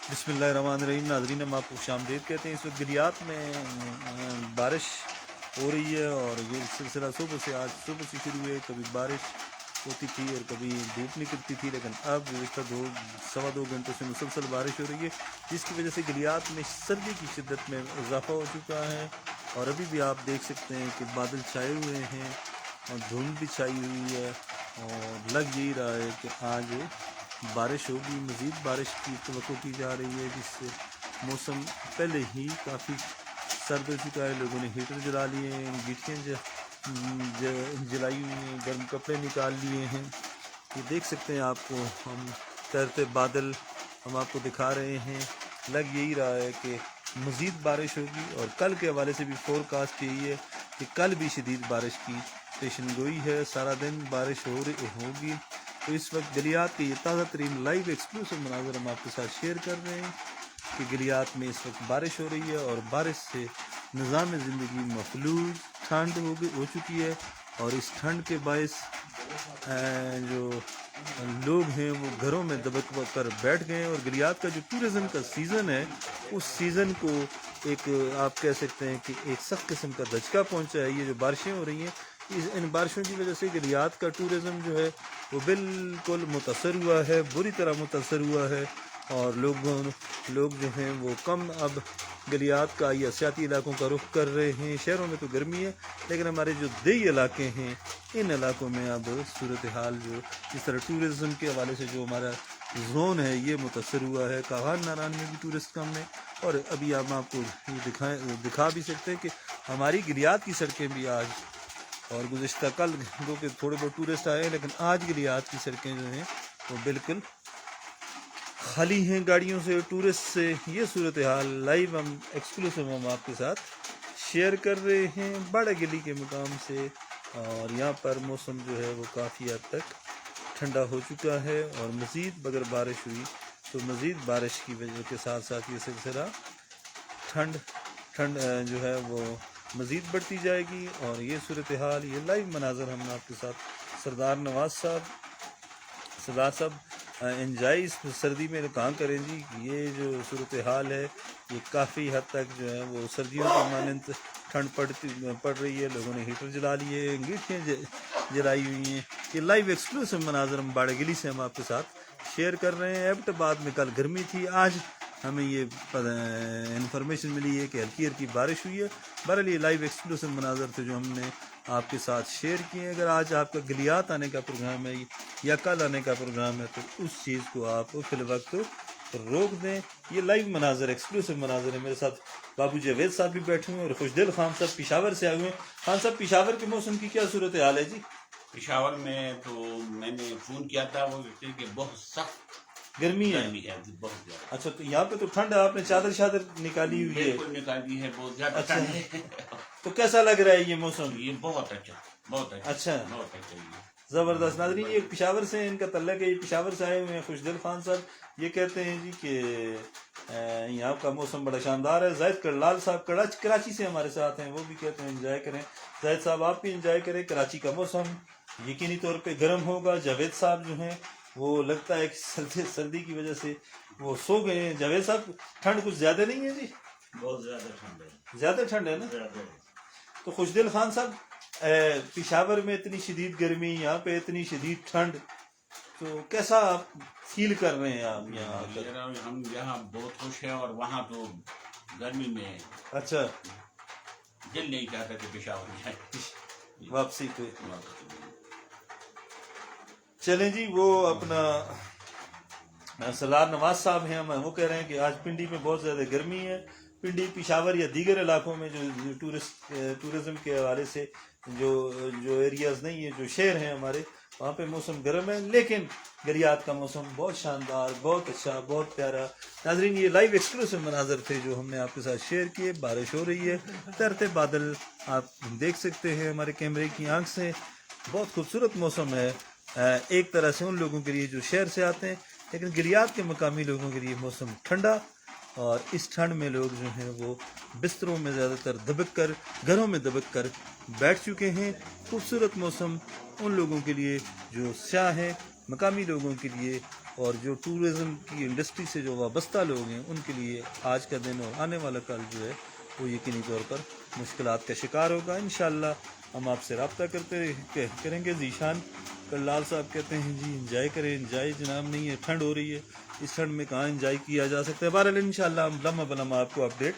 बिस्मिल्लाहिर्रहमानिर्रहीम। नाज़रीन, हम आपको खुशामदीद कहते हैं। इस वक्त गिलियात में बारिश हो रही है और ये सिलसिला सुबह से आज सुबह से शुरू हुए। कभी बारिश होती थी और कभी धूप निकलती थी, लेकिन अब गुज़श्ता सवा दो घंटों से मुसलसल बारिश हो रही है, जिसकी वजह से गिलियात में सर्दी की शिद्दत में इजाफा हो चुका है। और अभी भी आप देख सकते हैं कि बादल छाए हुए हैं और धुंध भी छाई हुई है और लग यही रहा है कि आज बारिश होगी। मज़ीद बारिश की तवक्को की जा रही है, जिससे मौसम पहले ही काफ़ी सर्द हो चुका है। लोगों ने हीटर जला लिए हैं, गिट्टियाँ जलाई हुई हैं, गर्म कपड़े निकाल लिए हैं। ये देख सकते हैं, आपको हम तैरते बादल हम आपको दिखा रहे हैं। लग यही रहा है कि मज़ीद बारिश होगी और कल के हवाले से भी फोरकास्ट यही है कि कल भी शदीद बारिश की पेशन गोई है। सारा दिन बारिश होगी। तो इस वक्त गिलियात के ये ताज़ा तरीन लाइव एक्सक्लूसिव मनाज़र हम आपके साथ शेयर कर रहे हैं कि गिलियात में इस वक्त बारिश हो रही है और बारिश से निज़ाम ज़िंदगी मफलूज ठंड हो चुकी है। और इस ठंड के बायस जो लोग हैं वो घरों में दबक कर बैठ गए हैं। और गिलियात का जो टूरिज़म का सीज़न है, उस सीज़न को एक आप कह सकते हैं कि एक सख्त किस्म का धचका पहुंचा है। ये जो बारिशें हो रही हैं, इन बारिशों की वजह से गिलियात का टूरिज़म जो है वो बिल्कुल मुतासर हुआ है, बुरी तरह मुतासर हुआ है। और लोग जो हैं वो कम अब गिलियात का या सियाती इलाकों का रुख कर रहे हैं। शहरों में तो गर्मी है, लेकिन हमारे जो देही इलाके हैं, इन इलाकों में अब सूरत हाल जो इस तरह टूरिज़म के हवाले से जो हमारा जोन है ये मुतासर हुआ है। काहान नारान में भी टूरिस्ट कम है। और अभी हम आपको ये दिखा भी सकते हैं कि हमारी गिलियात की सड़कें भी आज और गुज़श्ता कल दो के थोड़े बहुत टूरिस्ट आए हैं, लेकिन आज गिलियात की सड़कें जो हैं वो बिल्कुल खाली हैं गाड़ियों से, टूरिस्ट से। ये सूरत हाल लाइव हम एक्सक्लूसिव हम आपके साथ शेयर कर रहे हैं बड़ा गिली के मुकाम से। और यहाँ पर मौसम जो है वो काफ़ी हद तक ठंडा हो चुका है और मज़ीद अगर बारिश हुई तो मज़ीद बारिश की वजह के साथ साथ ये सिलसिला ठंड जो है वो मज़ीद बढ़ती जाएगी। और ये सूरत हाल, ये लाइव मनाज़र हम आपके साथ सरदार साहब एंजॉय इस सर्दी में कहाँ करें जी। ये जो सूरत हाल है ये काफ़ी हद तक जो है वो सर्दियों के मानंद ठंड पड़ रही है। लोगों ने हीटर जला लिए, अंगीठियाँ जलाई हुई हैं। ये लाइव एक्सक्लूसिव मनाज़र हम बाड़गिली से हम आपके साथ शेयर कर रहे हैं। एबटाबाद में कल गर्मी थी, आज हमें ये इन्फॉर्मेशन मिली है कि हल्की बारिश हुई है। बहरहाल ये लाइव एक्सक्लूसिव मनाज़र थे जो हमने आपके साथ शेयर किए। अगर आज आपका गिलियात आने का प्रोग्राम है या कल आने का प्रोग्राम है तो उस चीज़ को आप फिल वक्त रोक दें। ये लाइव मनाज़र एक्सक्लूसिव मनाज़र है। मेरे साथ बाबू जावेद साहब भी बैठे हुए हैं और खुशदिल खान साहब पेशावर से आए हुए हैं। खान साहब, पेशावर के मौसम की क्या सूरत हाल है जी? पेशावर में तो मैंने फ़ोन किया था, वो कि बहुत सख्त गर्मी है बहुत ज़्यादा। अच्छा, तो यहाँ पे तो ठंड है, आपने चादर निकाली हुई है? निकाली है, बहुत ज़्यादा अच्छा ठंड है। तो कैसा लग रहा है ये मौसम? ये बहुत अच्छा बहुत अच्छा ये ज़बरदस्त। नाज़रीन, ये पेशावर से इनका तल्लक है, ये पेशावर से आए हुए हैं। खुशदिल खान साहब ये कहते हैं जी कि यहाँ का मौसम बड़ा शानदार है। जाहिद करलाल साहब कराची से हमारे साथ हैं, वो भी कहते हैं एंजॉय करें। जाहिद साहब आप भी एंजॉय करें। कराची का मौसम यकीनी तौर पे गर्म होगा। जावेद साहब जो हैं वो लगता है कि सर्दी की वजह से वो सो गए हैं। जावेद साहब, ठंड कुछ ज़्यादा नहीं है जी? बहुत ज़्यादा ठंड है, ज़्यादा ठंड है ना? तो खुशदिल खान साहब, पेशावर में इतनी शदीद गर्मी, यहाँ पे इतनी शदीद ठंड, तो कैसा आप फील कर रहे हैं आप यहाँ आकर? हम यहाँ बहुत खुश हैं और वहाँ तो गर्मी में अच्छा, दिल नहीं चाहता कि पेशावर जाए वापसी पे। चलें जी, वो अपना सरदार नवाज साहब हैं, वो कह रहे हैं कि आज पिंडी में बहुत ज़्यादा गर्मी है। पिंडी, पेशावर या दीगर इलाकों में जो टूरिज़म के हवाले से जो एरियाज़ नहीं है, जो शहर हैं हमारे, वहाँ पे मौसम गर्म है, लेकिन गिलियात का मौसम बहुत शानदार, बहुत अच्छा, बहुत प्यारा। नाज़रीन, ये लाइव एक्सक्लूसिव मनाज़र थे जो हमने आपके साथ शेयर किए। बारिश हो रही है, तैरते बादल आप देख सकते हैं हमारे कैमरे की आंख से। बहुत खूबसूरत मौसम है एक तरह से उन लोगों के लिए जो शहर से आते हैं, लेकिन गिलियात के मकामी लोगों के लिए मौसम ठंडा। और इस ठंड में लोग जो हैं वो बिस्तरों में ज़्यादातर घरों में दबक कर बैठ चुके हैं। खूबसूरत मौसम उन लोगों के लिए जो स्याह हैं, मकामी लोगों के लिए اور جو ٹورزم کی انڈسٹری سے جو وابستہ لوگ ہیں ان کے لیے آج کا دن اور آنے والا کل جو ہے وہ یقینی طور پر مشکلات کا شکار ہوگا. انشاءاللہ ہم آپ سے رابطہ کریں گے. ذیشان کلال صاحب کہتے ہیں جی انجوائے کریں. انجوائے جناب نہیں ہے, ٹھنڈ ہو رہی ہے, اس ٹھنڈ میں کہاں انجوائے کیا جا سکتا ہے. بہرحال انشاءاللہ ہم لمحہ بلمحہ آپ کو اپڈیٹ